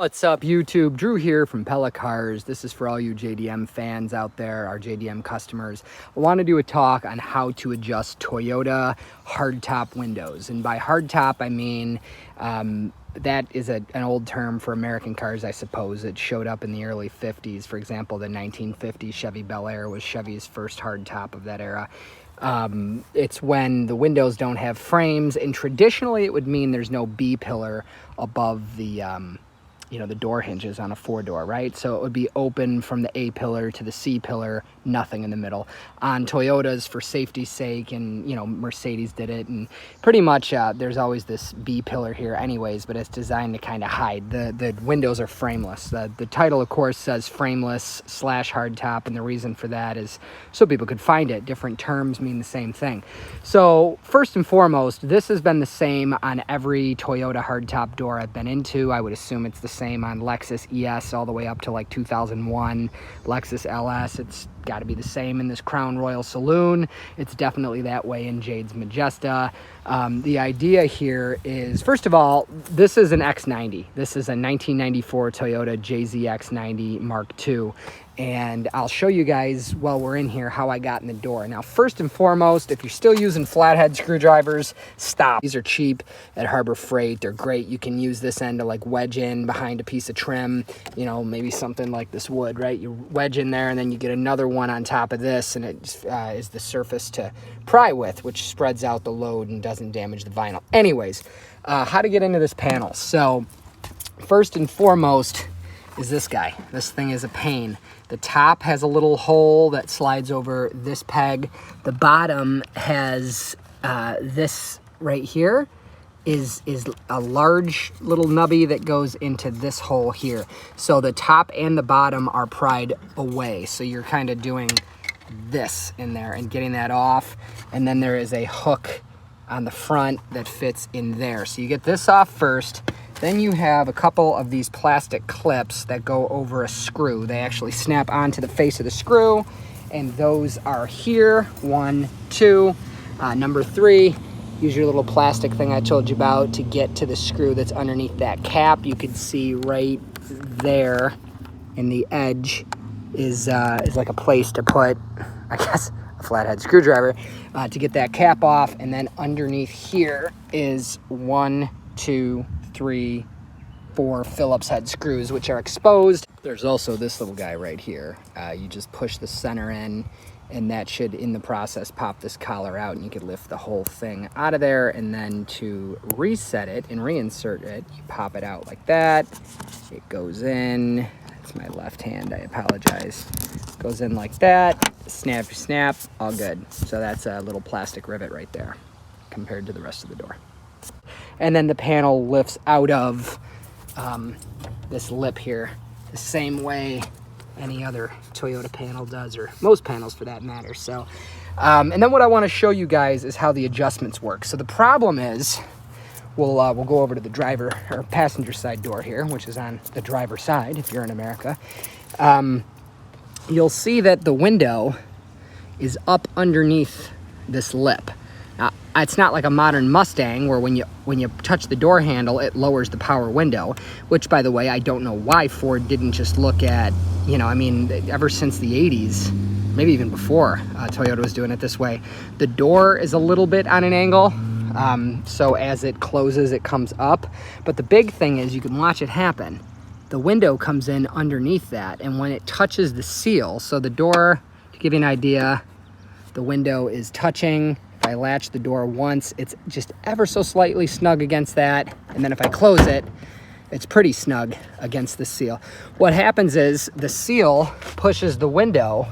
What's up, YouTube? Drew here from Pella Cars. This is for all you JDM fans out there, our JDM customers. I want to do a talk on how to adjust Toyota hardtop windows. And by hardtop, I mean that is an old term for American cars, I suppose. It showed up in the early 50s. For example, the 1950 Chevy Bel Air was Chevy's first hardtop of that era. It's when the windows don't have frames, and traditionally it would mean there's no B-pillar above the the door hinges on a four-door, right? So it would be open from the A pillar to the C pillar, nothing in the middle. On Toyotas, for safety's sake, and Mercedes did it, and pretty much there's always this B pillar here anyways, but it's designed to kind of hide. The windows are frameless. The title, of course, says frameless / hardtop, and the reason for that is so people could find it. Different terms mean the same thing. So first and foremost, this has been the same on every Toyota hardtop door I've been into. I would assume it's the same on Lexus ES all the way up to like 2001, Lexus LS. It's got to be the same in this Crown Royal Saloon. It's definitely that way in Jade's Majesta. The idea here is, first of all, this is an X90. This is a 1994 Toyota JZX90 Mark II. And I'll show you guys while we're in here how I got in the door. Now, first and foremost, if you're still using flathead screwdrivers, stop. These are cheap at Harbor Freight. They're great. You can use this end to like wedge in behind a piece of trim, maybe something like this wood, right? You wedge in there and then you get another one on top of this, and it is the surface to pry with, which spreads out the load and doesn't damage the vinyl. Anyways, how to get into this panel. So first and foremost is this guy. This thing is a pain. The top has a little hole that slides over this peg. The bottom has this right here is a large little nubby that goes into this hole here. So the top and the bottom are pried away. So you're kind of doing this in there and getting that off. And then there is a hook on the front that fits in there. So you get this off first. Then you have a couple of these plastic clips that go over a screw. They actually snap onto the face of the screw, and those are here. 1, 2. Number 3, use your little plastic thing I told you about to get to the screw that's underneath that cap. You can see right there in the edge is like a place to put, I guess, a flathead screwdriver to get that cap off. And then underneath here is 1, 2, 3, 4 Phillips head screws, which are exposed. There's also this little guy right here. You just push the center in, and that should, in the process, pop this collar out, and you could lift the whole thing out of there. And then to reset it and reinsert it, you pop it out like that. It goes in. That's my left hand, I apologize. Goes in like that. Snap, snap, all good. So that's a little plastic rivet right there compared to the rest of the door. And then the panel lifts out of this lip here the same way any other Toyota panel does, or most panels for that matter. So, and then what I want to show you guys is how the adjustments work. So the problem is, we'll go over to the driver or passenger side door here, which is on the driver's side if you're in America. You'll see that the window is up underneath this lip. It's not like a modern Mustang where when you touch the door handle, it lowers the power window, which, by the way, I don't know why Ford didn't just look at, ever since the 80s, maybe even before Toyota was doing it this way. The door is a little bit on an angle, so as it closes, it comes up. But the big thing is you can watch it happen. The window comes in underneath that, and when it touches the seal, so the door, to give you an idea, the window is touching. If I latch the door once, it's just ever so slightly snug against that. And then if I close it, it's pretty snug against the seal. What happens is the seal pushes the window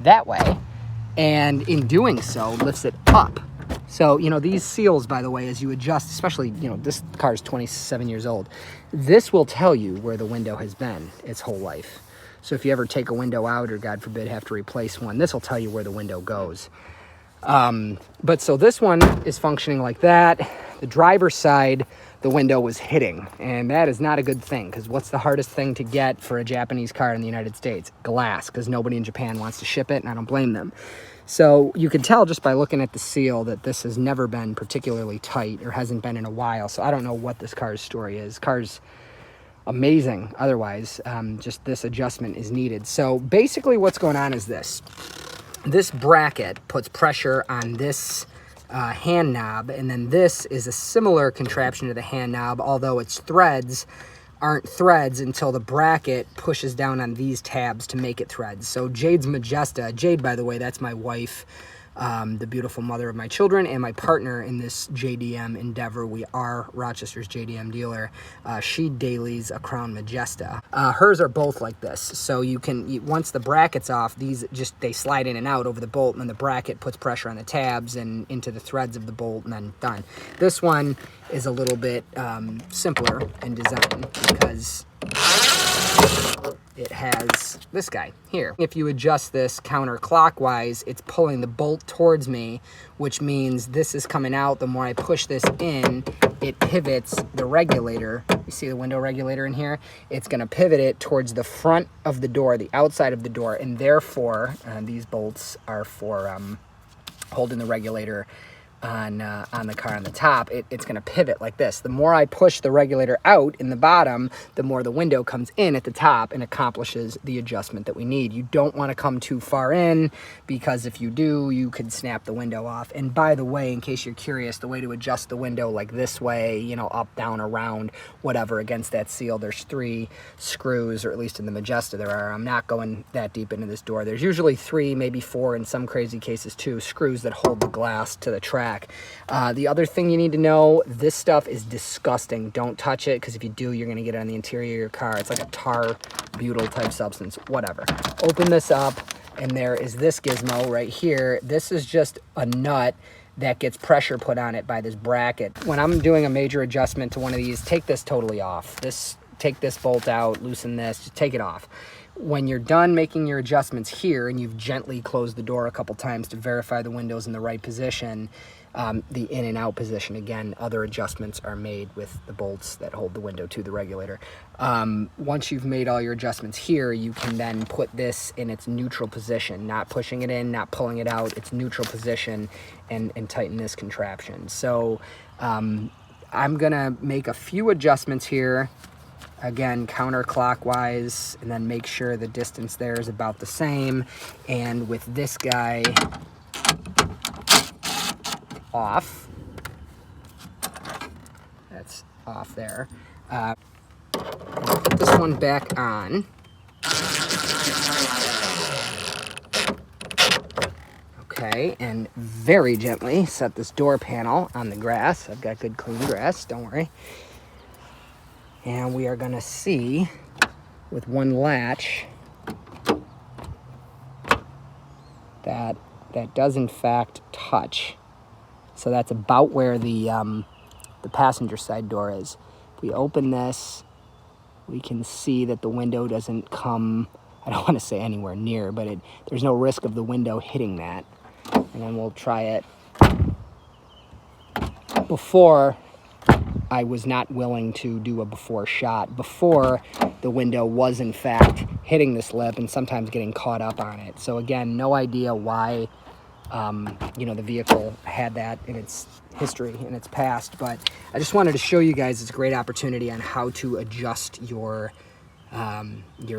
that way, and in doing so, lifts it up. So, these seals, by the way, as you adjust, especially, this car is 27 years old, this will tell you where the window has been its whole life. So if you ever take a window out or, God forbid, have to replace one, this will tell you where the window goes. But so this one is functioning like that. The driver's side, the window was hitting, and that is not a good thing, because what's the hardest thing to get for a Japanese car in the United States? Glass, because nobody in Japan wants to ship it, and I don't blame them. So you can tell just by looking at the seal that this has never been particularly tight, or hasn't been in a while. So I don't know what this car's story is. Car's amazing otherwise. Just this adjustment is needed. So basically what's going on is this. This bracket puts pressure on this hand knob, and then this is a similar contraption to the hand knob, although its threads aren't threads until the bracket pushes down on these tabs to make it threads. So Jade's Majesta, Jade, by the way, that's my wife, the beautiful mother of my children, and my partner in this JDM endeavor. We are Rochester's JDM dealer. She dailies a Crown Majesta. Hers are both like this. So you can, once the bracket's off, these just, they slide in and out over the bolt, and then the bracket puts pressure on the tabs and into the threads of the bolt, and then done. This one is a little bit simpler in design because it has this guy here. If you adjust this counterclockwise, it's pulling the bolt towards me, which means this is coming out. The more I push this in, it pivots the regulator. You see the window regulator in here? It's gonna pivot it towards the front of the door, the outside of the door, and therefore, these bolts are for holding the regulator on the car on the top. It's going to pivot like this. The more I push the regulator out in the bottom, the more the window comes in at the top and accomplishes the adjustment that we need. You don't want to come too far in, because if you do, you could snap the window off. And by the way, in case you're curious, the way to adjust the window like this way, you know, up, down, around, whatever, against that seal, there's 3 screws, or at least in the Majesta there are. I'm not going that deep into this door. There's usually 3, maybe 4, in some crazy cases 2 screws that hold the glass to the track. The other thing you need to know, this stuff is disgusting. Don't touch it, because if you do, you're going to get it on the interior of your car. It's like a tar butyl type substance, whatever. Open this up, and there is this gizmo right here. This is just a nut that gets pressure put on it by this bracket. When I'm doing a major adjustment to one of these, take this totally off. Take this bolt out, loosen this, just take it off. When you're done making your adjustments here, and you've gently closed the door a couple times to verify the window's in the right position, the in and out position, again, other adjustments are made with the bolts that hold the window to the regulator. Once you've made all your adjustments here, you can then put this in its neutral position, not pushing it in, not pulling it out, its neutral position, and tighten this contraption. So I'm gonna make a few adjustments here. Again, counterclockwise, and then make sure the distance there is about the same. And with this guy off, that's off there. Put this one back on. Okay, and very gently set this door panel on the grass. I've got good clean grass, don't worry. And we are gonna see with one latch that does in fact touch. So that's about where the passenger side door is. If we open this, we can see that the window doesn't come, I don't want to say anywhere near, but there's no risk of the window hitting that. And then we'll try it. Before, I was not willing to do a before shot. Before, the window was in fact hitting this lip and sometimes getting caught up on it. So again, no idea why the vehicle had that in its history, in its past, but I just wanted to show you guys it's a great opportunity on how to adjust your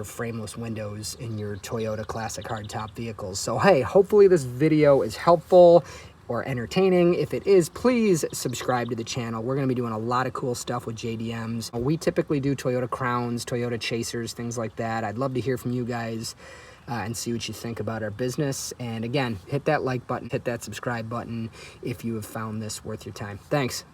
frameless windows in your Toyota classic hardtop vehicles. So hey, hopefully this video is helpful or entertaining. If it is, please subscribe to the channel. We're gonna be doing a lot of cool stuff with JDMs. We typically do Toyota Crowns, Toyota Chasers, things like that. I'd love to hear from you guys and see what you think about our business. And again, hit that like button, hit that subscribe button if you have found this worth your time. Thanks.